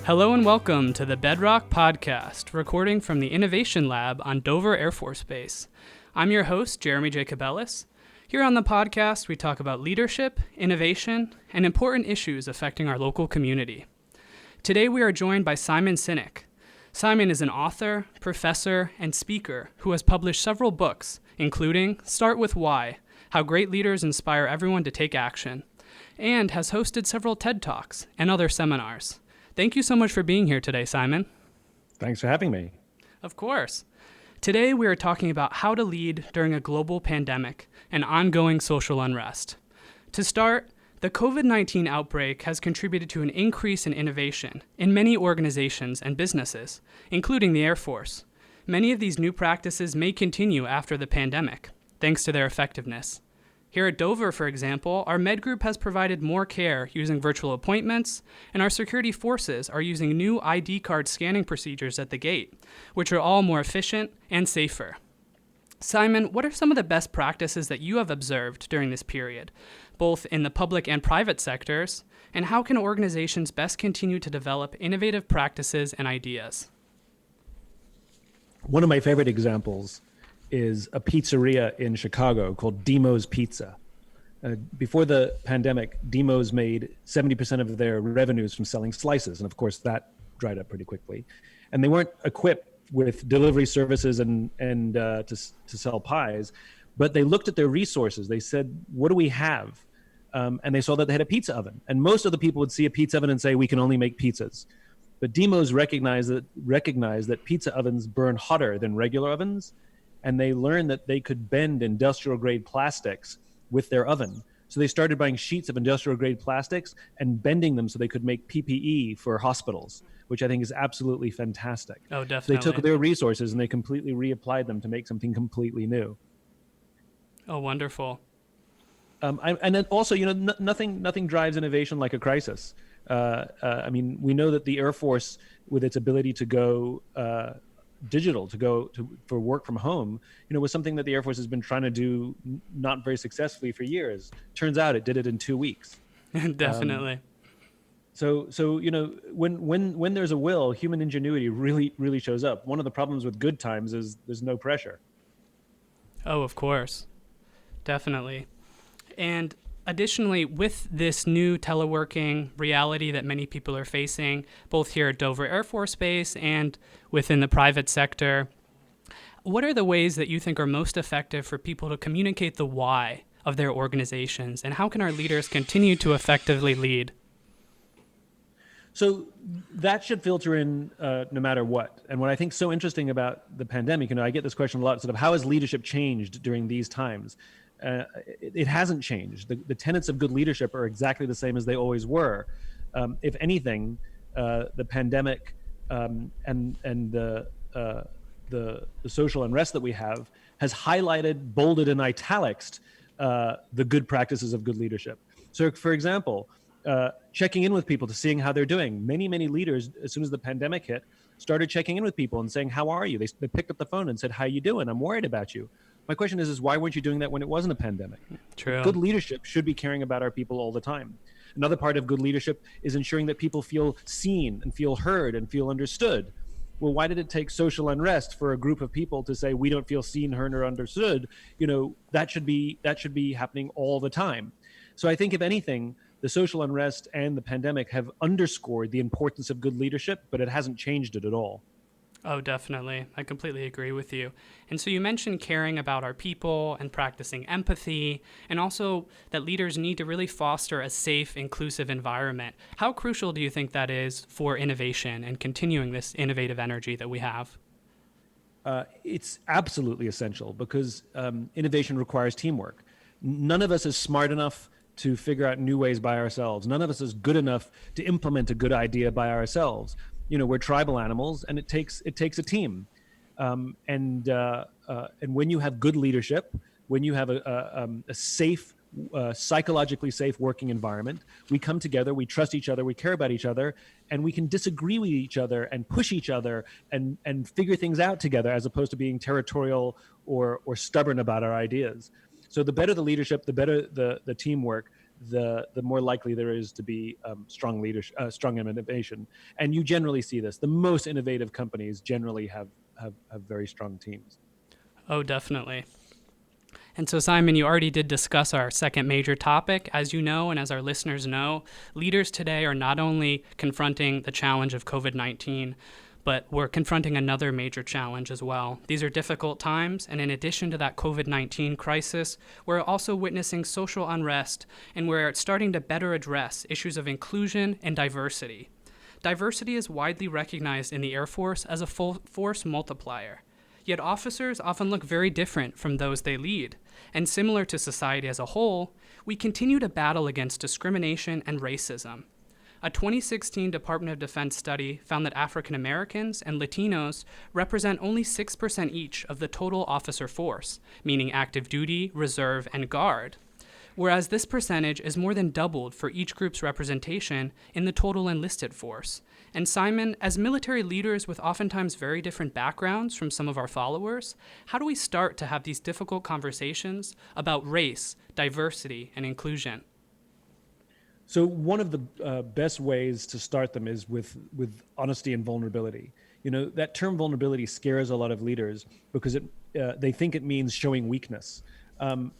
Hello and welcome to the Bedrock Podcast, recording from the Innovation Lab on Dover Air Force Base. I'm your host, Jeremy Jacobellis. Here on the podcast, we talk about leadership, innovation, and important issues affecting our local community. Today, we are joined by Simon Sinek. Simon is an author, professor, and speaker who has published several books, including Start With Why, How Great Leaders Inspire Everyone to Take Action, and has hosted several TED Talks and other seminars. Thank you so much for being here today, Simon. Thanks for having me. Of course. Today, we are talking about how to lead during a global pandemic and ongoing social unrest. To start, the COVID-19 outbreak has contributed to an increase in innovation in many organizations and businesses, including the Air Force. Many of these new practices may continue after the pandemic, thanks to their effectiveness. Here at Dover, for example, our med group has provided more care using virtual appointments, and our security forces are using new ID card scanning procedures at the gate, which are all more efficient and safer. Simon, what are some of the best practices that you have observed during this period, both in the public and private sectors, and how can organizations best continue to develop innovative practices and ideas? One of my favorite examples is a pizzeria in Chicago called Dimo's Pizza. Before the pandemic, Dimo's made 70% of their revenues from selling slices. And of course, that dried up pretty quickly. And they weren't equipped with delivery services and to sell pies, but they looked at their resources. They said, what do we have? And they saw that they had a pizza oven. And most of the people would see a pizza oven and say, we can only make pizzas. But Dimo's recognized that pizza ovens burn hotter than regular ovens. And they learned that they could bend industrial grade plastics with their oven. So they started buying sheets of industrial grade plastics and bending them so they could make PPE for hospitals, which I think is absolutely fantastic. Oh, definitely. So they took their resources and they completely reapplied them to make something completely new. Oh, wonderful. And then also, nothing drives innovation like a crisis. We know that the Air Force, with its ability to go digital, for work from home, was something that the Air Force has been trying to do not very successfully for years. Turns out it did it in 2 weeks. Definitely. So when there's a will, human ingenuity really shows up. One of the problems with good times is there's no pressure. Oh, of course. Definitely. And additionally, with this new teleworking reality that many people are facing, both here at Dover Air Force Base and within the private sector, what are the ways that you think are most effective for people to communicate the why of their organizations, and how can our leaders continue to effectively lead? So that should filter in no matter what. And what I think is so interesting about the pandemic, I get this question a lot, sort of how has leadership changed during these times? It hasn't changed. The tenets of good leadership are exactly the same as they always were. If anything, the pandemic and the social unrest that we have has highlighted, bolded, and italicsed the good practices of good leadership. So, for example, checking in with people to seeing how they're doing. Many leaders, as soon as the pandemic hit, started checking in with people and saying, how are you? They picked up the phone and said, how you doing? I'm worried about you. My question is why weren't you doing that when it wasn't a pandemic? True. Good leadership should be caring about our people all the time. Another part of good leadership is ensuring that people feel seen and feel heard and feel understood. Well, why did it take social unrest for a group of people to say we don't feel seen, heard, or understood? That should be happening all the time. So I think if anything, the social unrest and the pandemic have underscored the importance of good leadership, but it hasn't changed it at all. Oh, definitely. I completely agree with you. And so you mentioned caring about our people and practicing empathy, and also that leaders need to really foster a safe, inclusive environment. How crucial do you think that is for innovation and continuing this innovative energy that we have? It's absolutely essential because innovation requires teamwork. None of us is smart enough to figure out new ways by ourselves. None of us is good enough to implement a good idea by ourselves. We're tribal animals, and it takes a team. And when you have good leadership, when you have a safe, psychologically safe working environment, we come together, we trust each other, we care about each other, and we can disagree with each other and push each other and figure things out together, as opposed to being territorial or stubborn about our ideas. So the better the leadership, the better the teamwork, the more likely there is to be strong leadership, strong innovation. And you generally see this. The most innovative companies generally have very strong teams. Oh, definitely. And so, Simon, you already did discuss our second major topic. As you know, and as our listeners know, leaders today are not only confronting the challenge of COVID-19, but we're confronting another major challenge as well. These are difficult times, and in addition to that COVID-19 crisis, we're also witnessing social unrest, and we're starting to better address issues of inclusion and diversity. Diversity is widely recognized in the Air Force as a force multiplier. Yet officers often look very different from those they lead, and similar to society as a whole, we continue to battle against discrimination and racism. A 2016 Department of Defense study found that African Americans and Latinos represent only 6% each of the total officer force, meaning active duty, reserve, and guard, whereas this percentage is more than doubled for each group's representation in the total enlisted force. And Simon, as military leaders with oftentimes very different backgrounds from some of our followers, how do we start to have these difficult conversations about race, diversity, and inclusion? So one of the best ways to start them is with honesty and vulnerability. You know, that term vulnerability scares a lot of leaders because they think it means showing weakness. The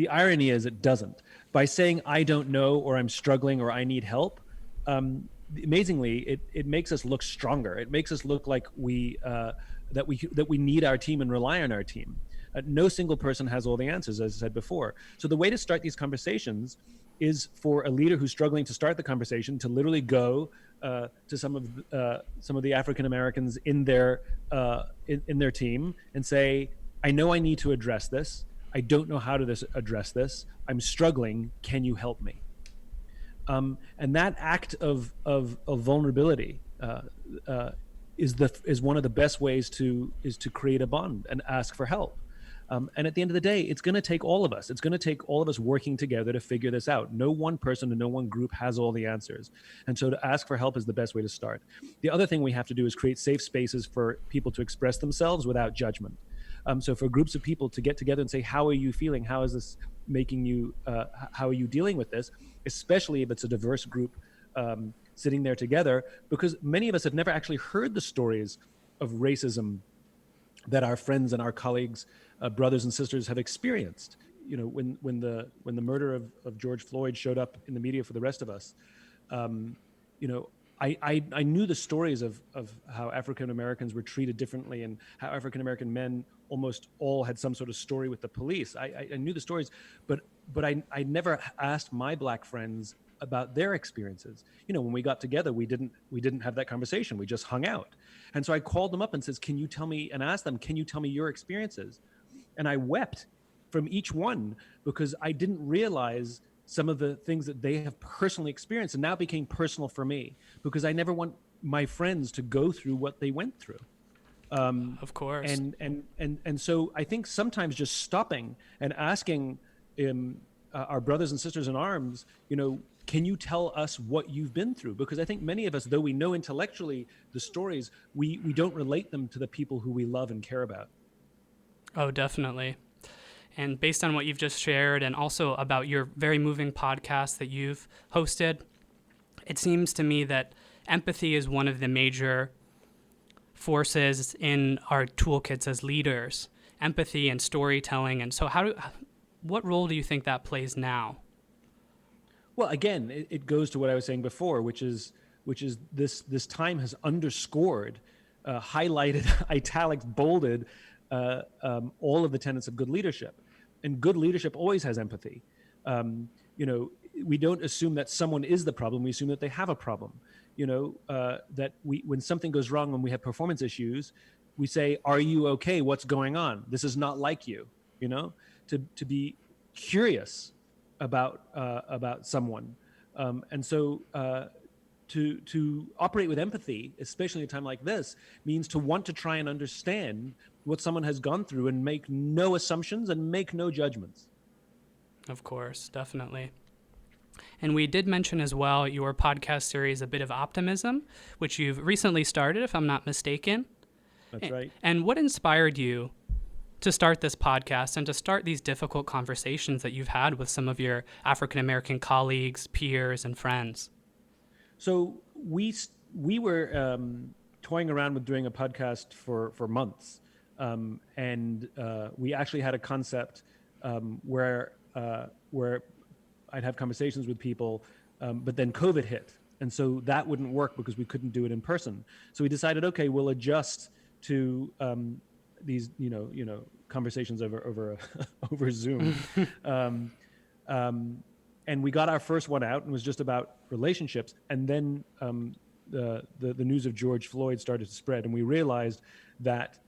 irony is it doesn't. By saying I don't know, or I'm struggling, or I need help, amazingly, it makes us look stronger. It makes us look like that we need our team and rely on our team. No single person has all the answers, as I said before. So the way to start these conversations is for a leader who's struggling to start the conversation to literally go to some of the African Americans in their team and say, I know I need to address this. I don't know how to address this. I'm struggling. Can you help me? And that act of vulnerability is one of the best ways to create a bond and ask for help. And at the end of the day, it's going to take all of us. It's going to take all of us working together to figure this out. No one person and no one group has all the answers. And so to ask for help is the best way to start. The other thing we have to do is create safe spaces for people to express themselves without judgment. So for groups of people to get together and say, how are you feeling? How is this making you, how are you dealing with this? Especially if it's a diverse group sitting there together, because many of us have never actually heard the stories of racism that our friends and our colleagues, brothers and sisters have experienced. You know, when the murder of George Floyd showed up in the media for the rest of us, you know, I knew the stories of how African Americans were treated differently and how African American men almost all had some sort of story with the police. I knew the stories, but I never asked my Black friends about their experiences. You know, when we got together, we didn't have that conversation. We just hung out. And so I called them up and says, can you tell me, and asked them, can you tell me your experiences? And I wept from each one because I didn't realize some of the things that they have personally experienced, and now became personal for me because I never want my friends to go through what they went through. Of course. And so I think sometimes just stopping and asking our brothers and sisters in arms, you know, can you tell us what you've been through? Because I think many of us, though we know intellectually the stories, we don't relate them to the people who we love and care about. Oh, definitely. And based on what you've just shared, and also about your very moving podcast that you've hosted, it seems to me that empathy is one of the major forces in our toolkits as leaders. Empathy and storytelling. And so what role do you think that plays now? Well, again, it goes to what I was saying before, which is this time has underscored, highlighted, italics, bolded all of the tenets of good leadership. And good leadership always has empathy. You know, we don't assume that someone is the problem. We assume that they have a problem. You know, that when something goes wrong, when we have performance issues, we say, are you okay? What's going on? This is not like you, you know, to be curious about someone. And so to operate with empathy, especially at a time like this, means to want to try and understand what someone has gone through and make no assumptions and make no judgments. Of course, definitely. And we did mention as well your podcast series, A Bit of Optimism, which you've recently started, if I'm not mistaken. That's right. And what inspired you to start this podcast and to start these difficult conversations that you've had with some of your African American colleagues, peers, and friends? So we were toying around with doing a podcast for months, and we actually had a concept where I'd have conversations with people, but then COVID hit, and so that wouldn't work because we couldn't do it in person. So we decided, okay, we'll adjust to these conversations over over Zoom. And we got our first one out and it was just about relationships. And then the news of George Floyd started to spread, and we realized that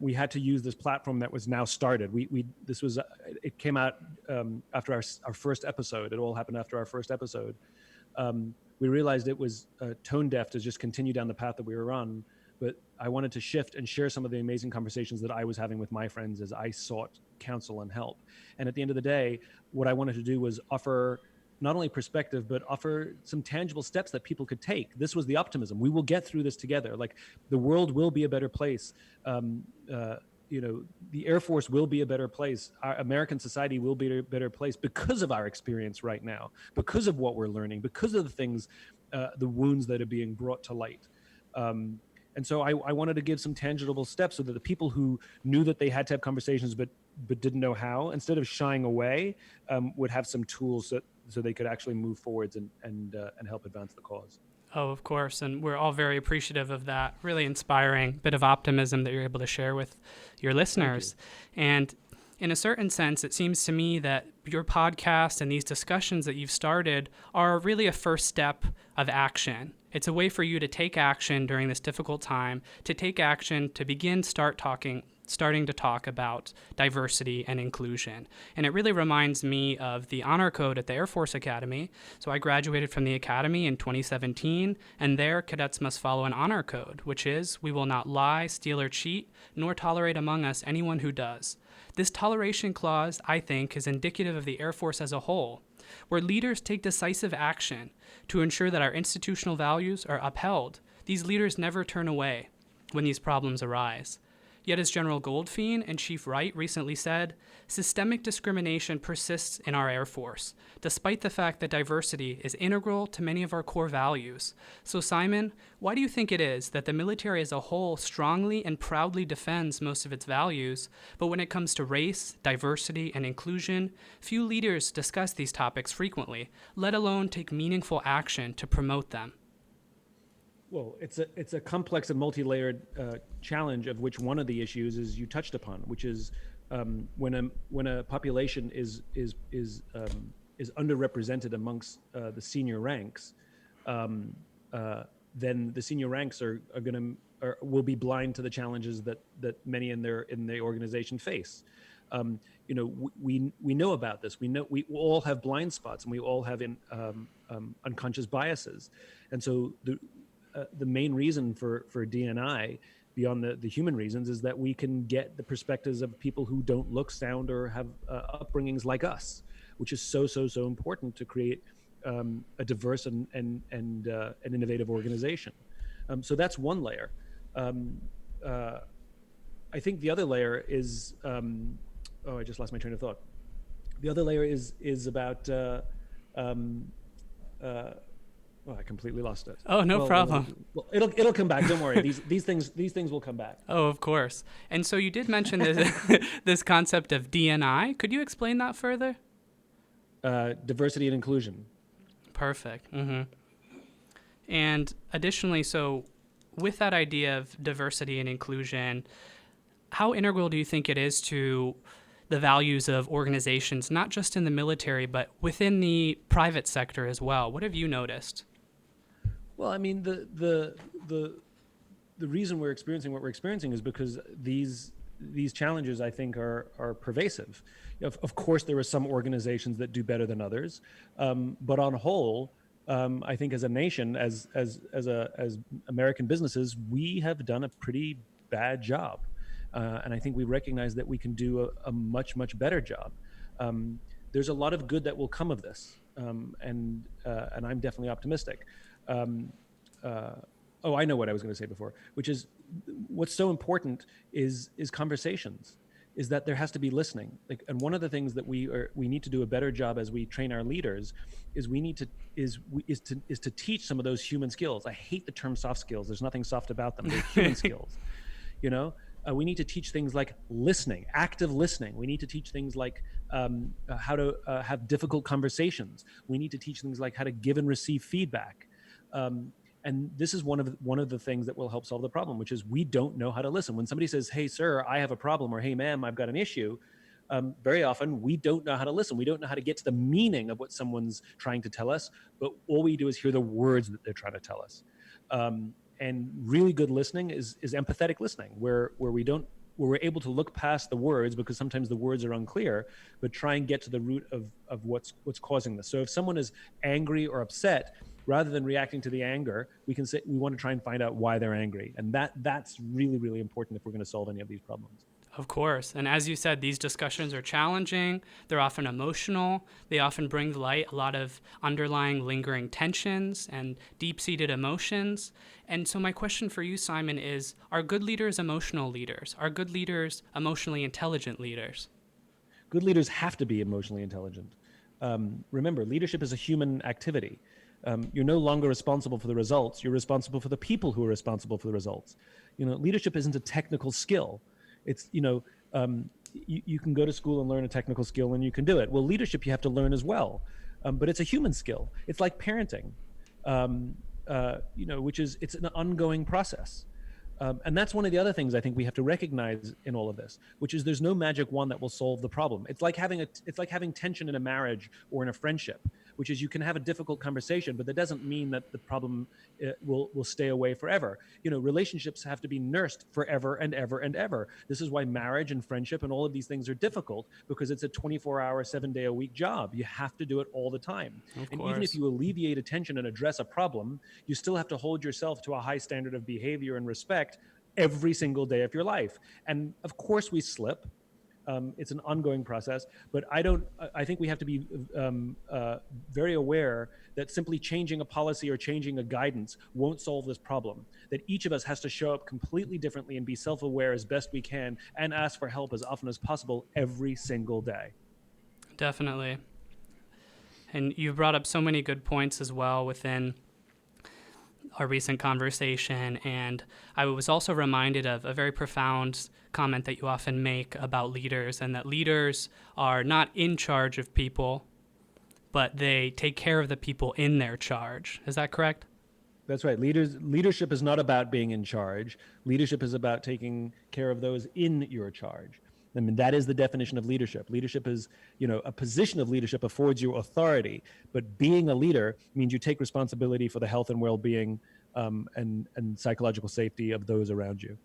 we had to use this platform that was now started. It came out after our first episode. It all happened after our first episode. We realized it was tone deaf to just continue down the path that we were on. But I wanted to shift and share some of the amazing conversations that I was having with my friends as I sought counsel and help. And at the end of the day, what I wanted to do was offer not only perspective, but offer some tangible steps that people could take. This was the optimism. We will get through this together. Like, the world will be a better place. The Air Force will be a better place. Our American society will be a better place because of our experience right now, because of what we're learning, because of the things, the wounds that are being brought to light. And so I wanted to give some tangible steps so that the people who knew that they had to have conversations but didn't know how, instead of shying away, would have some tools so they could actually move forwards and help advance the cause. Oh, of course. And we're all very appreciative of that really inspiring bit of optimism that you're able to share with your listeners. And in a certain sense, it seems to me that your podcast and these discussions that you've started are really a first step of action. It's a way for you to take action during this difficult time, to take action to starting to talk about diversity and inclusion. And it really reminds me of the honor code at the Air Force Academy. So I graduated from the academy in 2017, and there cadets must follow an honor code, which is, we will not lie, steal, or cheat, nor tolerate among us anyone who does. This toleration clause, I think, is indicative of the Air Force as a whole, where leaders take decisive action to ensure that our institutional values are upheld. These leaders never turn away when these problems arise. Yet, as General Goldfein and Chief Wright recently said, systemic discrimination persists in our Air Force, despite the fact that diversity is integral to many of our core values. So, Simon, why do you think it is that the military as a whole strongly and proudly defends most of its values, but when it comes to race, diversity, and inclusion, few leaders discuss these topics frequently, let alone take meaningful action to promote them? Well, it's a complex and multi-layered challenge, of which one of the issues is you touched upon, which is when a population is underrepresented amongst the senior ranks, then the senior ranks will be blind to the challenges that many in the organization face. We know about this. We all have blind spots, and we all have unconscious biases, and so the main reason for D&I, beyond the human reasons, is that we can get the perspectives of people who don't look, sound, or have upbringings like us, which is so important to create a diverse and an innovative organization. So that's one layer. I think the other layer is I just lost my train of thought. The other layer is about I completely lost it. Oh, no problem. Well, it'll come back. Don't worry. These things will come back. Oh, of course. And so you did mention this concept of D&I. Could you explain that further? Diversity and inclusion. Perfect. Mm-hmm. And additionally, so with that idea of diversity and inclusion, how integral do you think it is to the values of organizations, not just in the military, but within the private sector as well? What have you noticed? Well, I mean, the reason we're experiencing what we're experiencing is because these challenges, I think, are pervasive. Of course, there are some organizations that do better than others, but on whole, I think as a nation, as American businesses, we have done a pretty bad job. And I think we recognize that we can do a much better job. There's a lot of good that will come of this, and I'm definitely optimistic. I know what I was going to say before, which is what's so important is conversations. is that there has to be listening. Like, and one of the things that we need to do a better job as we train our leaders is to teach some of those human skills. I hate the term soft skills. There's nothing soft about them. They're human skills. You know, we need to teach things like listening, active listening. We need to teach things like how to have difficult conversations. We need to teach things like how to give and receive feedback. And this is one of the things that will help solve the problem, which is we don't know how to listen. When somebody says, "Hey, sir, I have a problem," or "Hey, ma'am, I've got an issue," very often we don't know how to listen. We don't know how to get to the meaning of what someone's trying to tell us, but all we do is hear the words that they're trying to tell us. And really good listening is empathetic listening, where we're able to look past the words, because sometimes the words are unclear, but try and get to the root of what's causing this. So if someone is angry or upset, rather than reacting to the anger, we can say we want to try and find out why they're angry. And that's really, really important if we're going to solve any of these problems. Of course. And as you said, these discussions are challenging. They're often emotional. They often bring to light a lot of underlying lingering tensions and deep-seated emotions. And so my question for you, Simon, is, are good leaders emotional leaders? Are good leaders emotionally intelligent leaders? Good leaders have to be emotionally intelligent. Remember, leadership is a human activity. You're no longer responsible for the results. You're responsible for the people who are responsible for the results. You know, leadership isn't a technical skill. It's, you can go to school and learn a technical skill and you can do it. Well, leadership you have to learn as well, but it's a human skill. It's like parenting, it's an ongoing process. And that's one of the other things I think we have to recognize in all of this, which is there's no magic wand that will solve the problem. It's like having tension in a marriage or in a friendship, which is you can have a difficult conversation, but that doesn't mean that the problem will stay away forever. You know, relationships have to be nursed forever and ever and ever. This is why marriage and friendship and all of these things are difficult, because it's a 24-hour, 7-day-a-week job. You have to do it all the time. And even if you alleviate a tension and address a problem, you still have to hold yourself to a high standard of behavior and respect every single day of your life. And of course we slip. It's an ongoing process, but I think we have to be very aware that simply changing a policy or changing a guidance won't solve this problem. That each of us has to show up completely differently and be self-aware as best we can and ask for help as often as possible every single day. Definitely. And you brought up so many good points as well within our recent conversation, and I was also reminded of a very profound comment that you often make about leaders, and that leaders are not in charge of people, but they take care of the people in their charge. Is that correct? That's right. Leadership is not about being in charge. Leadership is about taking care of those in your charge. I mean, that is the definition of leadership. Leadership is, a position of leadership affords you authority, but being a leader means you take responsibility for the health and well-being and psychological safety of those around you.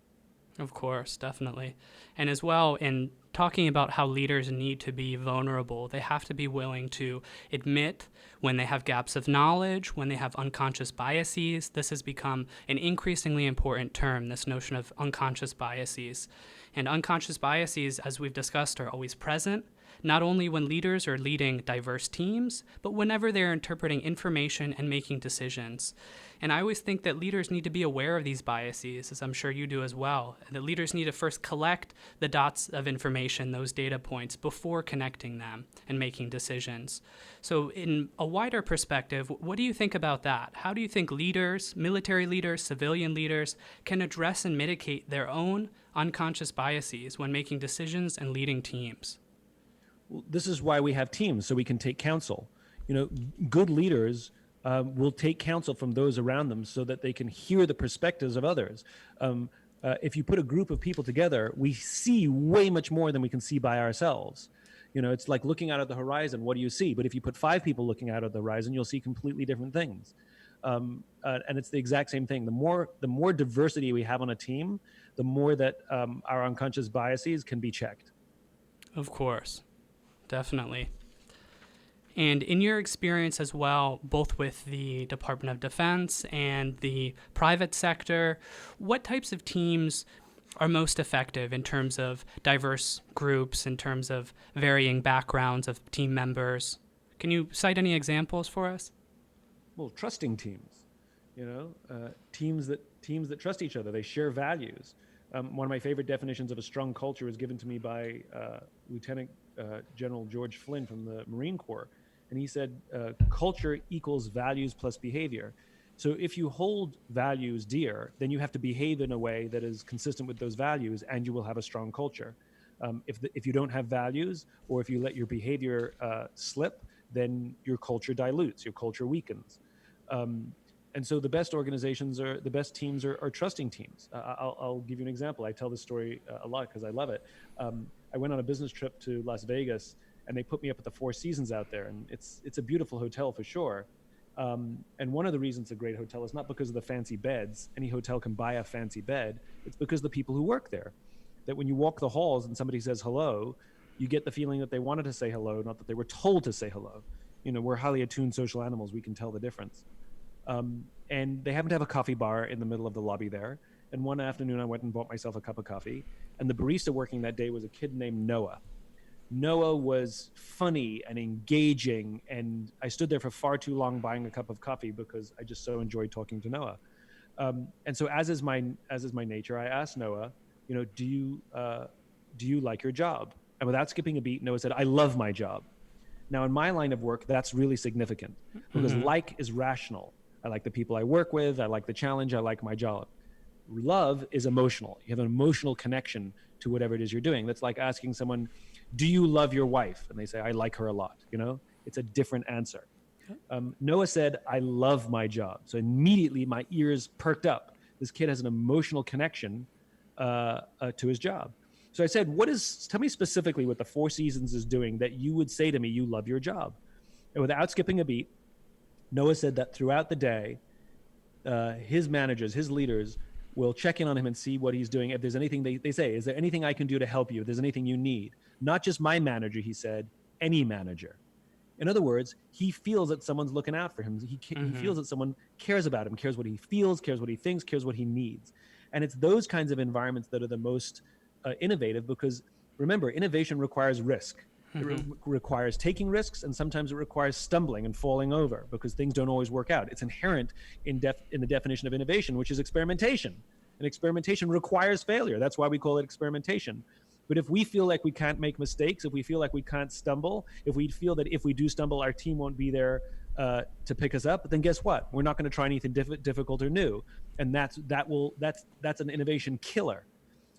Of course, definitely. And as well, in talking about how leaders need to be vulnerable, they have to be willing to admit when they have gaps of knowledge, when they have unconscious biases. This has become an increasingly important term, this notion of unconscious biases. And unconscious biases, as we've discussed, are always present, not only when leaders are leading diverse teams, but whenever they're interpreting information and making decisions. And I always think that leaders need to be aware of these biases, as I'm sure you do as well. That leaders need to first collect the dots of information, those data points, before connecting them and making decisions. So in a wider perspective, what do you think about that? How do you think leaders, military leaders, civilian leaders, can address and mitigate their own unconscious biases when making decisions and leading teams? Well, this is why we have teams, so we can take counsel. Good leaders will take counsel from those around them so that they can hear the perspectives of others. If you put a group of people together, we see way much more than we can see by ourselves. It's like looking out at the horizon. What do you see? But if you put 5 people looking out at the horizon, you'll see completely different things. And it's the exact same thing. The more diversity we have on a team, the more that our unconscious biases can be checked. Of course, definitely. And in your experience as well, both with the Department of Defense and the private sector, what types of teams are most effective in terms of diverse groups, in terms of varying backgrounds of team members? Can you cite any examples for us? Well, trusting teams, teams that trust each other. They share values. One of my favorite definitions of a strong culture was given to me by Lieutenant General George Flynn from the Marine Corps. And he said, culture equals values plus behavior. So if you hold values dear, then you have to behave in a way that is consistent with those values, and you will have a strong culture. If you don't have values, or if you let your behavior slip, then your culture dilutes, your culture weakens. And so the best organizations the best teams are trusting teams. I'll give you an example. I tell this story a lot because I love it. I went on a business trip to Las Vegas, and they put me up at the Four Seasons out there. And it's a beautiful hotel for sure. And one of the reasons it's a great hotel is not because of the fancy beds. Any hotel can buy a fancy bed. It's because of the people who work there. That when you walk the halls and somebody says hello, you get the feeling that they wanted to say hello, not that they were told to say hello. We're highly attuned social animals. We can tell the difference. And they happen to have a coffee bar in the middle of the lobby there. And one afternoon I went and bought myself a cup of coffee. And the barista working that day was a kid named Noah. Noah was funny and engaging, and I stood there for far too long buying a cup of coffee because I just so enjoyed talking to Noah. And so, as is my nature, I asked Noah, do you like your job? And without skipping a beat, Noah said, "I love my job." Now, in my line of work, that's really significant because like is rational. I like the people I work with. I like the challenge. I like my job. Love is emotional. You have an emotional connection to whatever it is you're doing. That's like asking someone, "Do you love your wife?" And they say, "I like her a lot." It's a different answer. Noah said, "I love my job." So immediately my ears perked up. This kid has an emotional connection to his job. So I said, tell me specifically what the Four Seasons is doing that you would say to me, you love your job. And without skipping a beat, Noah said that throughout the day, his managers, his leaders will check in on him and see what he's doing. If there's anything they say, "Is there anything I can do to help you? If there's anything you need?" Not just my manager, he said, any manager. In other words, he feels that someone's looking out for him. He feels that someone cares about him, cares what he feels, cares what he thinks, cares what he needs. And it's those kinds of environments that are the most innovative, because remember, innovation requires risk. It requires taking risks, and sometimes it requires stumbling and falling over because things don't always work out. It's inherent in the definition of innovation, which is experimentation. And experimentation requires failure. That's why we call it experimentation. But if we feel like we can't make mistakes, if we feel like we can't stumble, if we feel that if we do stumble, our team won't be there to pick us up, then guess what? We're not going to try anything difficult or new. And that's an innovation killer.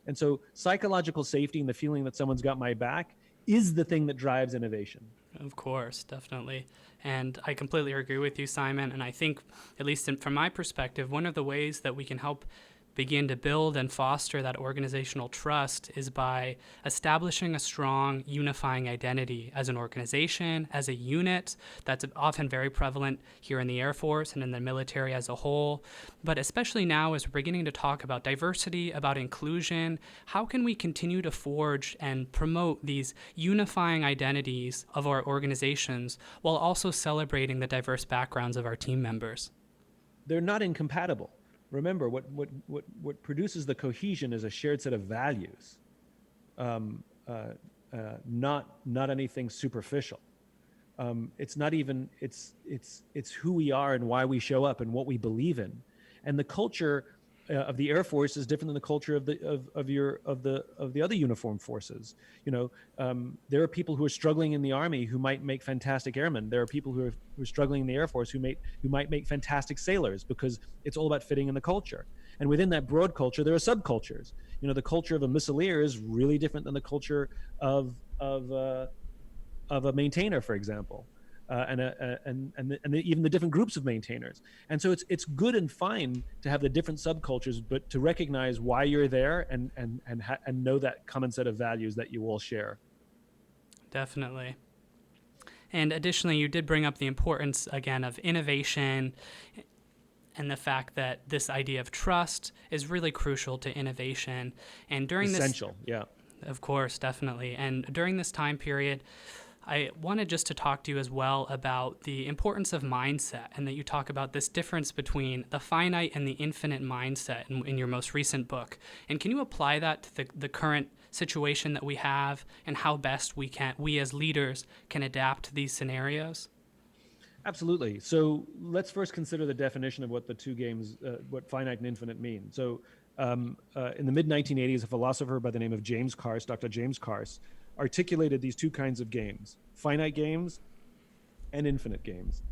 And so psychological safety and the feeling that someone's got my back is the thing that drives innovation. Of course, definitely. And I completely agree with you, Simon. And I think, at least from my perspective, one of the ways that we can help begin to build and foster that organizational trust is by establishing a strong unifying identity as an organization, as a unit. That's often very prevalent here in the Air Force and in the military as a whole. But especially now, as we're beginning to talk about diversity, about inclusion, how can we continue to forge and promote these unifying identities of our organizations while also celebrating the diverse backgrounds of our team members? They're not incompatible. Remember, what produces the cohesion is a shared set of values, not anything superficial. It's not even it's who we are and why we show up and what we believe in, and the culture of the Air Force is different than the culture of the other uniformed forces. There are people who are struggling in the Army who might make fantastic airmen. There are people who are struggling in the Air Force who might make fantastic sailors, because it's all about fitting in the culture. And within that broad culture, there are subcultures. The culture of a missileer is really different than the culture of a maintainer, for example. And even the different groups of maintainers. And so it's good and fine to have the different subcultures, but to recognize why you're there and know that common set of values that you all share. Definitely. And additionally, you did bring up the importance, again, of innovation and the fact that this idea of trust is really crucial to innovation. And during Essential, yeah. Of course, definitely. And during this time period, I wanted just to talk to you as well about the importance of mindset, and that you talk about this difference between the finite and the infinite mindset in your most recent book. And can you apply that to the current situation that we have, and how best we as leaders can adapt to these scenarios? Absolutely. So let's first consider the definition of what the two games, what finite and infinite mean. So In the mid-1980s, a philosopher by the name of Dr. James Carse, articulated these two kinds of games: finite games and infinite games.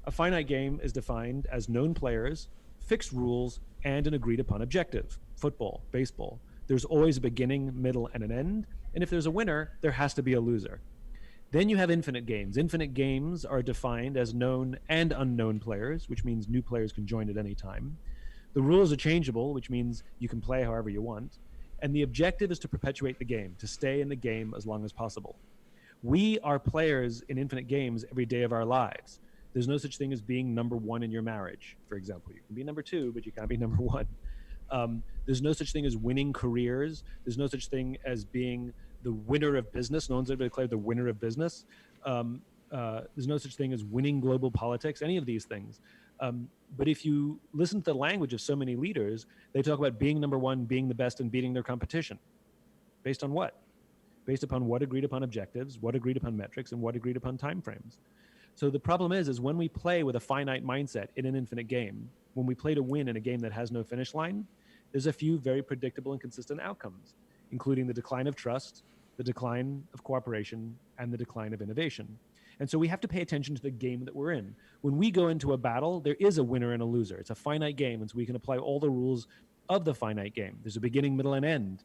A finite game is defined as known players, fixed rules, and an agreed upon objective. Football, baseball. There's always a beginning, middle, and an end. And if there's a winner, there has to be a loser. Then you have infinite games. Infinite games are defined as known and unknown players, which means new players can join at any time. The rules are changeable, which means you can play however you want. And the objective is to perpetuate the game, to stay in the game as long as possible. We are players in infinite games every day of our lives. There's no such thing as being number one in your marriage, for example. You can be number two, but you can't be number one. There's no such thing as winning careers. There's no such thing as being the winner of business. No one's ever declared the winner of business. There's no such thing as winning global politics, any of these things. But if you listen to the language of so many leaders, they talk about being number one, being the best, and beating their competition. Based on what? Based upon what agreed upon objectives, what agreed upon metrics, and what agreed upon timeframes. So the problem is when we play with a finite mindset in an infinite game, when we play to win in a game that has no finish line, there's a few very predictable and consistent outcomes, including the decline of trust, the decline of cooperation, and the decline of innovation. And so we have to pay attention to the game that we're in. When we go into a battle, there is a winner and a loser. It's a finite game, and so we can apply all the rules of the finite game. There's a beginning, middle, and end.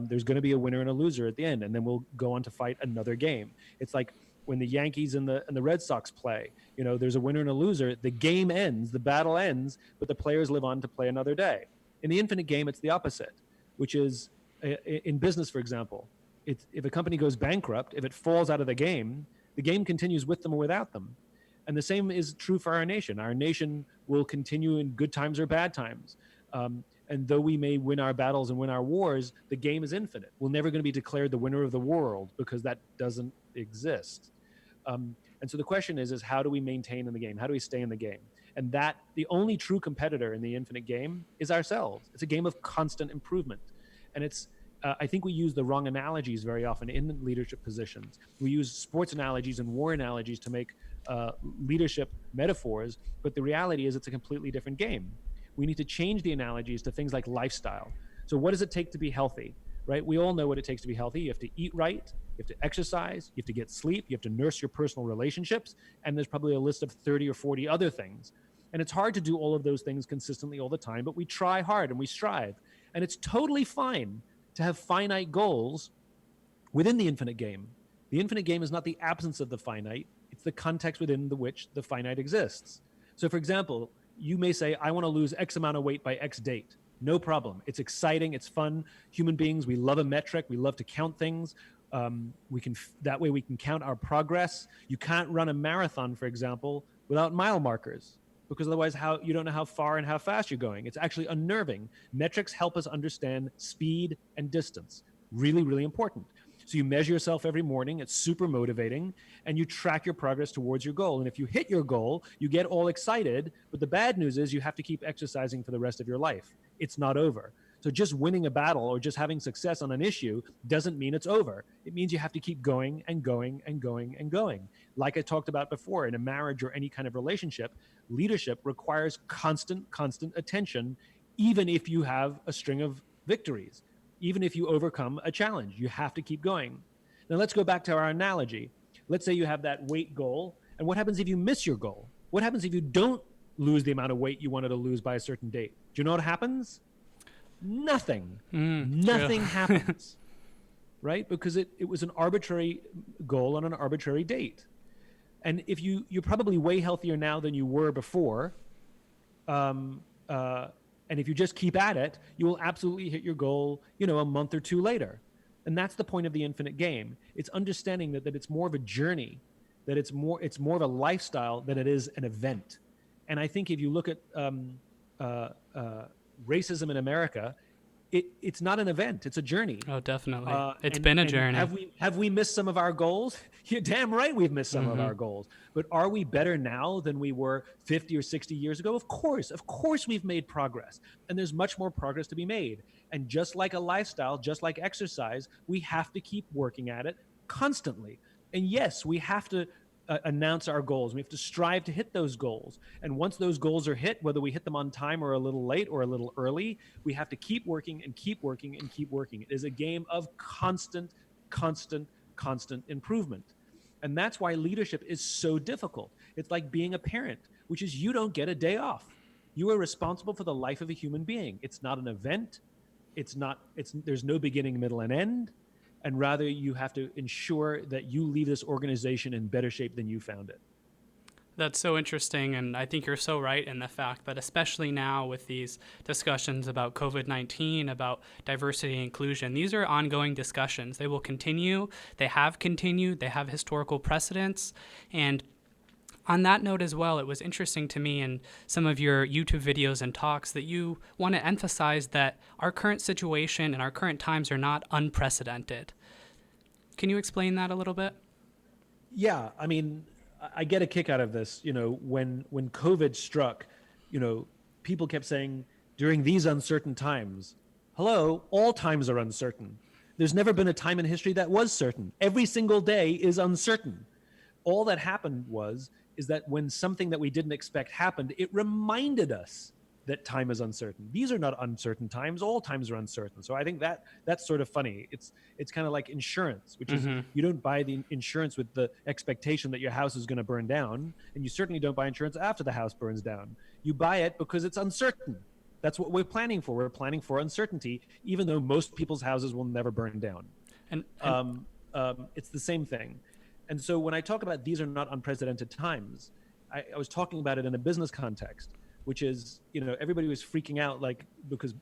There's going to be a winner and a loser at the end, and then we'll go on to fight another game. It's like when the Yankees and the Red Sox play, there's a winner and a loser. The game ends, the battle ends, but the players live on to play another day. In the infinite game, it's the opposite, which is in business, for example, if a company goes bankrupt, if it falls out of the game continues with them or without them. And the same is true for our nation. Our nation will continue in good times or bad times. And though we may win our battles and win our wars, the game is infinite. We're never going to be declared the winner of the world because that doesn't exist. And so the question is how do we maintain in the game? How do we stay in the game? And that the only true competitor in the infinite game is ourselves. It's a game of constant improvement. And I think we use the wrong analogies very often in leadership positions. We use sports analogies and war analogies to make leadership metaphors, but the reality is it's a completely different game. We need to change the analogies to things like lifestyle. So what does it take to be healthy, right? We all know what it takes to be healthy. You have to eat right, you have to exercise, you have to get sleep, you have to nurse your personal relationships, and there's probably a list of 30 or 40 other things. And it's hard to do all of those things consistently all the time, but we try hard and we strive. And it's totally fine to have finite goals within the infinite game. The infinite game is not the absence of the finite, it's the context within which the finite exists. So for example, you may say, I want to lose X amount of weight by X date. No problem. It's exciting. It's fun. Human beings, we love a metric. We love to count things. That way we can count our progress. You can't run a marathon, for example, without mile markers, because otherwise you don't know how far and how fast you're going. It's actually unnerving. Metrics help us understand speed and distance. Really, really important. So you measure yourself every morning. It's super motivating, and you track your progress towards your goal. And if you hit your goal, you get all excited. But the bad news is you have to keep exercising for the rest of your life. It's not over. So just winning a battle or just having success on an issue doesn't mean it's over. It means you have to keep going and going and going and going. Like I talked about before, in a marriage or any kind of relationship, leadership requires constant attention, even if you have a string of victories. Even if you overcome a challenge, you have to keep going. Now let's go back to our analogy. Let's say you have that weight goal, and what happens if you miss your goal? What happens if you don't lose the amount of weight you wanted to lose by a certain date? Do you know what happens? Nothing. Nothing happens, right? Because it was an arbitrary goal on an arbitrary date. And if you're probably way healthier now than you were before, and if you just keep at it, you will absolutely hit your goal, a month or two later. And that's the point of the infinite game. It's understanding that it's more of a journey, that it's more of a lifestyle than it is an event. And I think if you look at racism in America, it's not an event, it's a journey. Oh, definitely. It's been a journey. Have we missed some of our goals? You're damn right we've missed some of our goals. But are we better now than we were 50 or 60 years ago? Of course we've made progress. And there's much more progress to be made. And just like a lifestyle, just like exercise, we have to keep working at it constantly. And yes, we have to announce our goals. We have to strive to hit those goals. And once those goals are hit, whether we hit them on time or a little late or a little early, we have to keep working and keep working and keep working. It is a game of constant improvement. And that's why leadership is so difficult. It's like being a parent, which is you don't get a day off. You are responsible for the life of a human being. It's not an event. There's no beginning, middle, and end. And rather, you have to ensure that you leave this organization in better shape than you found it. That's so interesting, and I think you're so right in the fact that especially now with these discussions about COVID-19, about diversity and inclusion, these are ongoing discussions. They will continue. They have continued. They have historical precedents. And on that note as well, it was interesting to me in some of your YouTube videos and talks that you want to emphasize that our current situation and our current times are not unprecedented. Can you explain that a little bit? Yeah, I mean, I get a kick out of this. When COVID struck, people kept saying during these uncertain times, hello, all times are uncertain. There's never been a time in history that was certain. Every single day is uncertain. All that happened is that when something that we didn't expect happened, it reminded us that time is uncertain. These are not uncertain times. All times are uncertain. So I think that's sort of funny. It's kind of like insurance, which is you don't buy the insurance with the expectation that your house is going to burn down, and you certainly don't buy insurance after the house burns down. You buy it because it's uncertain. That's what we're planning for. We're planning for uncertainty, even though most people's houses will never burn down. And it's the same thing. And so when I talk about these are not unprecedented times, I was talking about it in a business context, which is, everybody was freaking out because,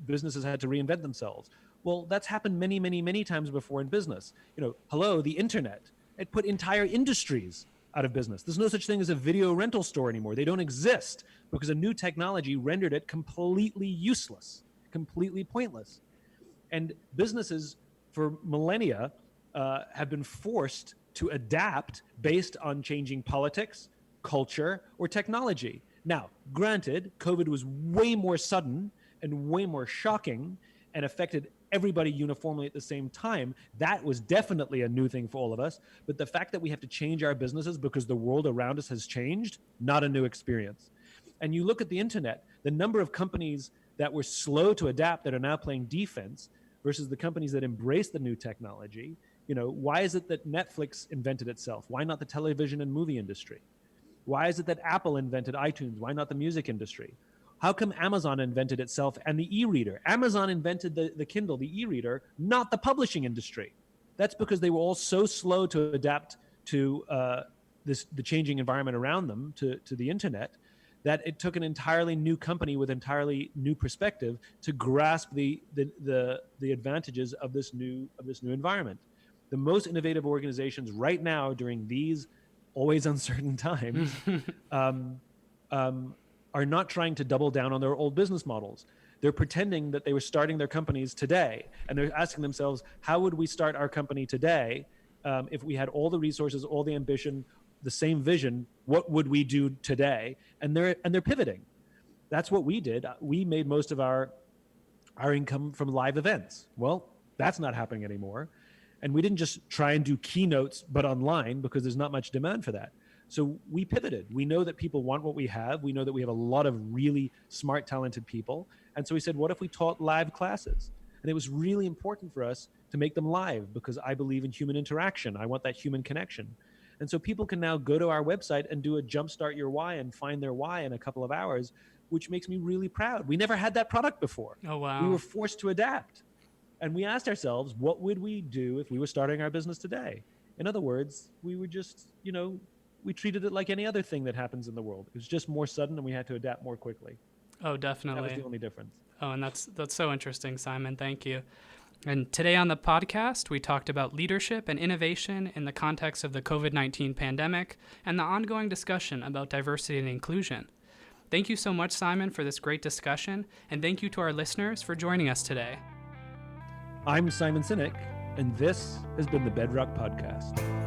businesses had to reinvent themselves. Well, that's happened many, many, many times before in business. The internet, it put entire industries out of business. There's no such thing as a video rental store anymore. They don't exist because a new technology rendered it completely useless, completely pointless. And businesses for millennia have been forced to adapt based on changing politics, culture, or technology. Now, granted, COVID was way more sudden and way more shocking and affected everybody uniformly at the same time. That was definitely a new thing for all of us. But the fact that we have to change our businesses because the world around us has changed, not a new experience. And you look at the internet, the number of companies that were slow to adapt that are now playing defense versus the companies that embrace the new technology. Why is it that Netflix invented itself? Why not the television and movie industry? Why is it that Apple invented iTunes? Why not the music industry? How come Amazon invented itself and the e-reader? Amazon invented the Kindle, the e-reader, not the publishing industry. That's because they were all so slow to adapt to the changing environment around them, to the internet, that it took an entirely new company with entirely new perspective to grasp the advantages of this new environment. The most innovative organizations right now during these always uncertain times are not trying to double down on their old business models. They're pretending that they were starting their companies today, and they're asking themselves, how would we start our company today if we had all the resources, all the ambition, the same vision? What would we do today? And they're pivoting. That's what we did. We made most of our income from live events. Well, that's not happening anymore. And we didn't just try and do keynotes, but online, because there's not much demand for that. So we pivoted. We know that people want what we have. We know that we have a lot of really smart, talented people. And so we said, what if we taught live classes? And it was really important for us to make them live because I believe in human interaction. I want that human connection. And so people can now go to our website and do a Jumpstart Your Why and find their why in a couple of hours, which makes me really proud. We never had that product before. Oh, wow. We were forced to adapt. And we asked ourselves, what would we do if we were starting our business today? In other words, we were just, we treated it like any other thing that happens in the world. It was just more sudden and we had to adapt more quickly. Oh, definitely. That was the only difference. Oh, and that's so interesting, Simon. Thank you. And today on the podcast, we talked about leadership and innovation in the context of the COVID-19 pandemic and the ongoing discussion about diversity and inclusion. Thank you so much, Simon, for this great discussion, and thank you to our listeners for joining us today. I'm Simon Sinek, and this has been the Bedrock Podcast.